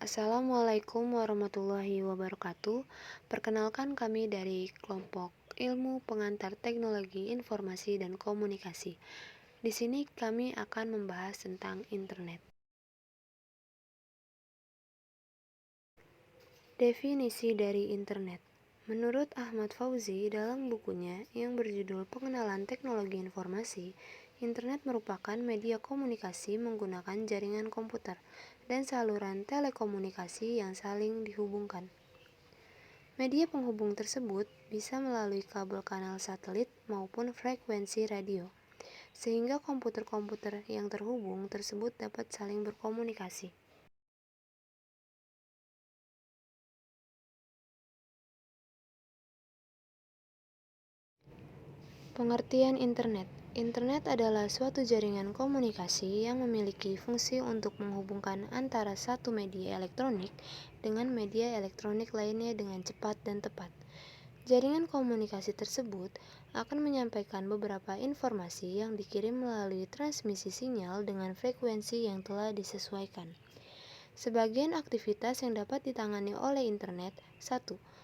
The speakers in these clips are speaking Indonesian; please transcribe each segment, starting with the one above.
Assalamualaikum warahmatullahi wabarakatuh. Perkenalkan kami dari kelompok Ilmu Pengantar Teknologi Informasi dan Komunikasi. Di sini kami akan membahas tentang internet. Definisi dari internet. Menurut Ahmad Fauzi dalam bukunya yang berjudul Pengenalan Teknologi Informasi, internet merupakan media komunikasi menggunakan jaringan komputer dan saluran telekomunikasi yang saling dihubungkan. Media penghubung tersebut bisa melalui kabel kanal satelit maupun frekuensi radio, sehingga komputer-komputer yang terhubung tersebut dapat saling berkomunikasi. Pengertian internet. Internet adalah suatu jaringan komunikasi yang memiliki fungsi untuk menghubungkan antara satu media elektronik dengan media elektronik lainnya dengan cepat dan tepat. Jaringan komunikasi tersebut akan menyampaikan beberapa informasi yang dikirim melalui transmisi sinyal dengan frekuensi yang telah disesuaikan. Sebagian aktivitas yang dapat ditangani oleh internet: 1.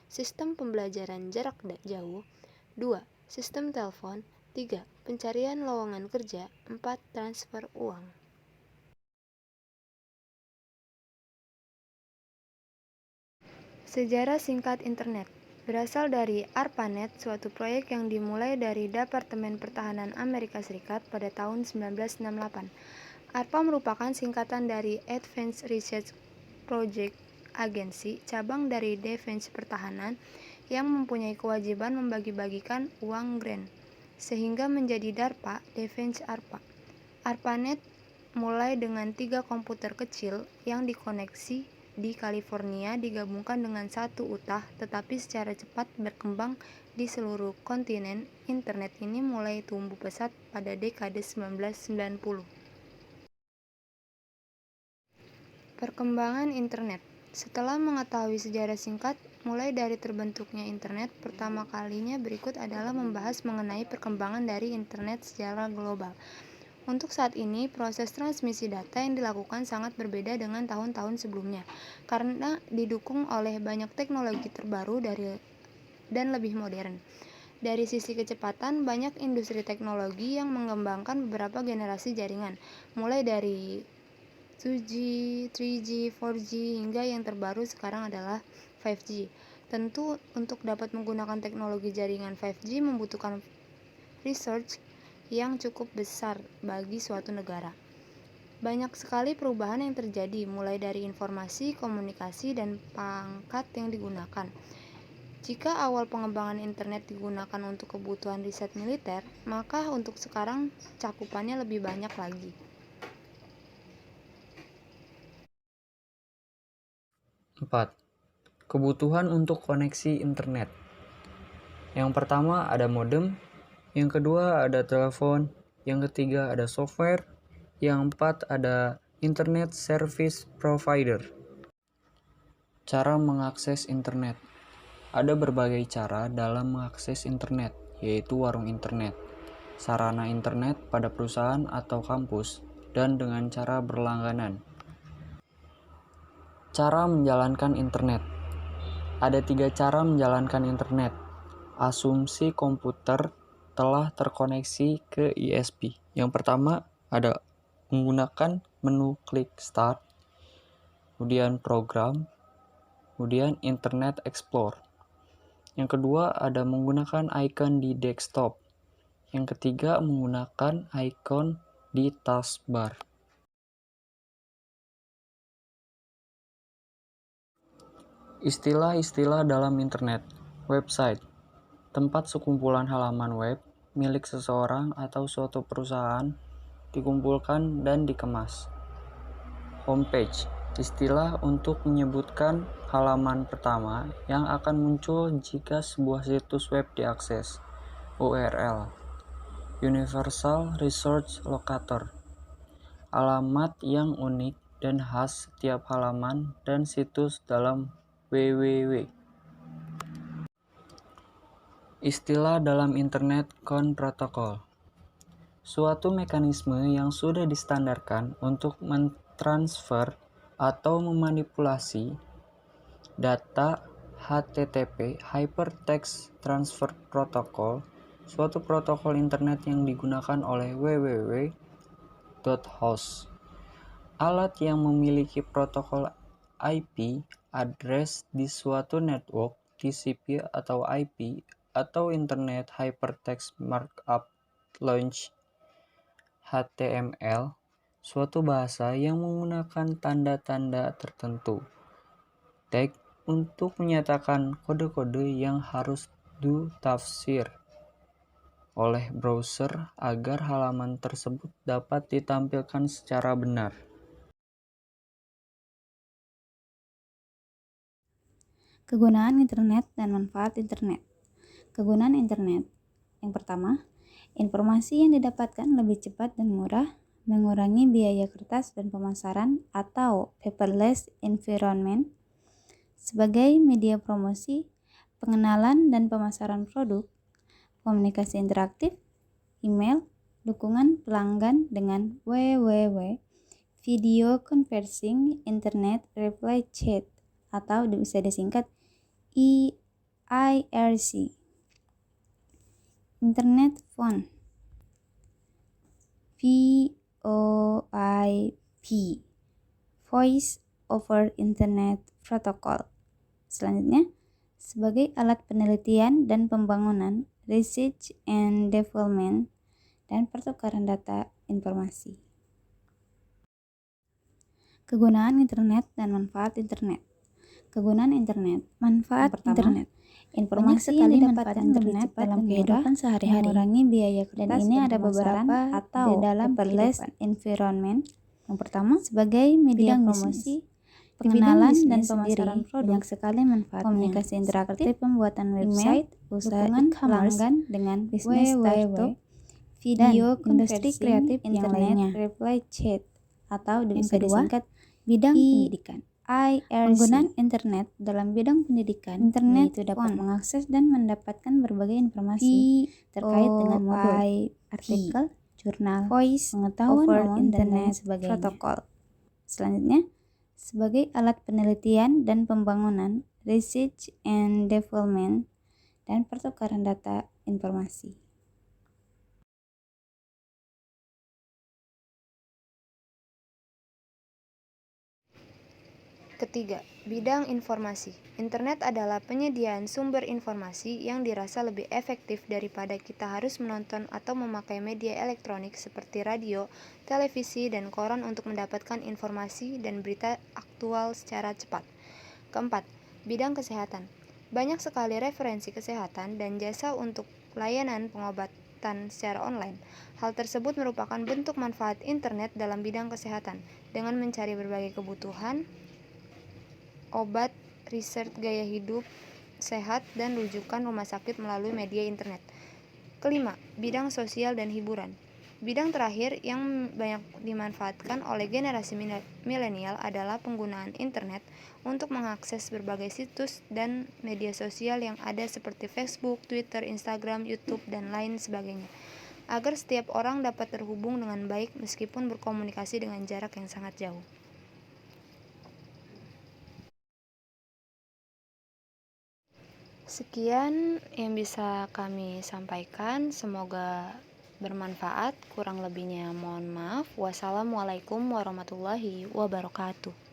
Sistem pembelajaran jarak jauh. 2. Sistem telepon. 3. Pencarian lowongan kerja. 4. Transfer uang. Sejarah singkat internet berasal dari ARPANET, suatu proyek yang dimulai dari Departemen Pertahanan Amerika Serikat pada tahun 1968. ARPA merupakan singkatan dari Advanced Research Project Agency, cabang dari Defense Pertahanan, yang mempunyai kewajiban membagi-bagikan uang grant, sehingga menjadi DARPA, Defense ARPA. ARPANET mulai dengan 3 komputer kecil yang dikoneksi di California digabungkan dengan satu UTAH, tetapi secara cepat berkembang di seluruh kontinen. Internet ini mulai tumbuh pesat pada dekade 1990. Perkembangan internet. Setelah mengetahui sejarah singkat mulai dari terbentuknya internet, pertama kalinya berikut adalah membahas mengenai perkembangan dari internet secara global. Untuk saat ini, proses transmisi data yang dilakukan sangat berbeda dengan tahun-tahun sebelumnya, karena didukung oleh banyak teknologi terbaru dan lebih modern. Dari sisi kecepatan, banyak industri teknologi yang mengembangkan beberapa generasi jaringan, mulai dari 2G, 3G, 4G, hingga yang terbaru sekarang adalah 5G. Tentu, untuk dapat menggunakan teknologi jaringan 5G membutuhkan research yang cukup besar bagi suatu negara. Banyak sekali perubahan yang terjadi, mulai dari informasi, komunikasi, dan pangkat yang digunakan. Jika awal pengembangan internet digunakan untuk kebutuhan riset militer, maka untuk sekarang cakupannya lebih banyak lagi. Empat, kebutuhan untuk koneksi internet. Yang pertama ada modem, yang kedua ada telepon, yang ketiga ada software, yang empat ada internet service provider. Cara mengakses internet. Ada berbagai cara dalam mengakses internet, yaitu warung internet, sarana internet pada perusahaan atau kampus, dan dengan cara berlangganan. Cara menjalankan internet. Ada 3 cara menjalankan internet. Asumsi komputer telah terkoneksi ke ISP. Yang pertama ada menggunakan menu klik start, kemudian program, kemudian Internet Explorer. Yang kedua ada menggunakan icon di desktop. Yang ketiga menggunakan icon di taskbar. Istilah-istilah dalam internet. Website, tempat sekumpulan halaman web milik seseorang atau suatu perusahaan dikumpulkan dan dikemas. Homepage, istilah untuk menyebutkan halaman pertama yang akan muncul jika sebuah situs web diakses. URL, Universal Resource Locator, alamat yang unik dan khas setiap halaman dan situs dalam www. Istilah dalam internet CON protokol. Suatu mekanisme yang sudah distandarkan untuk mentransfer atau memanipulasi data HTTP (Hypertext Transfer Protocol), suatu protokol internet yang digunakan oleh www.host. Alat yang memiliki protokol IP address di suatu network TCP atau IP atau Internet Hypertext Markup Language (HTML), suatu bahasa yang menggunakan tanda-tanda tertentu tag untuk menyatakan kode-kode yang harus ditafsir oleh browser agar halaman tersebut dapat ditampilkan secara benar. Kegunaan internet dan manfaat internet. Kegunaan internet. Yang pertama, informasi yang didapatkan lebih cepat dan murah, mengurangi biaya kertas dan pemasaran atau paperless environment. Sebagai media promosi, pengenalan dan pemasaran produk, komunikasi interaktif, email, dukungan pelanggan dengan www, video conferencing, internet reply chat, atau bisa disingkat IRC. Internet phone, VoIP, Voice over Internet Protocol. Selanjutnya, sebagai alat penelitian dan pembangunan, research and development, dan pertukaran data informasi. Kegunaan internet dan manfaat internet. Kegunaan internet, manfaat internet. Informasi yang didapatkan lebih cepat dalam kehidupan sehari-hari, mengurangi biaya kertas dan ini ada beberapa atau di dalam paperless environment. Yang pertama, sebagai media promosi, pengenalan dan pemasaran produk, banyak sekali manfaatnya. Komunikasi interaktif, pembuatan website, dukungan pelanggan dengan bisnis startup, video industri kreatif yang lainnya, reply chat, atau bisa disingkat bidang pendidikan. Penggunaan internet dalam bidang pendidikan, internet itu dapat mengakses dan mendapatkan berbagai informasi terkait dengan modul, artikel, jurnal, voice, pengetahuan umum, dan lain sebagainya. Protokol. Selanjutnya, sebagai alat penelitian dan pembangunan, research and development, dan pertukaran data informasi. Ketiga, bidang informasi. Internet adalah penyediaan sumber informasi yang dirasa lebih efektif daripada kita harus menonton atau memakai media elektronik seperti radio, televisi, dan koran untuk mendapatkan informasi dan berita aktual secara cepat. Keempat, bidang kesehatan. Banyak sekali referensi kesehatan dan jasa untuk layanan pengobatan secara online. Hal tersebut merupakan bentuk manfaat internet dalam bidang kesehatan dengan mencari berbagai kebutuhan obat, riset gaya hidup sehat, dan rujukan rumah sakit melalui media internet. Kelima, bidang sosial dan hiburan. Bidang terakhir yang banyak dimanfaatkan oleh generasi milenial adalah penggunaan internet untuk mengakses berbagai situs dan media sosial yang ada seperti Facebook, Twitter, Instagram, YouTube, dan lain sebagainya, agar setiap orang dapat terhubung dengan baik meskipun berkomunikasi dengan jarak yang sangat jauh. Sekian yang bisa kami sampaikan, semoga bermanfaat. Kurang lebihnya mohon maaf. Wassalamualaikum warahmatullahi wabarakatuh.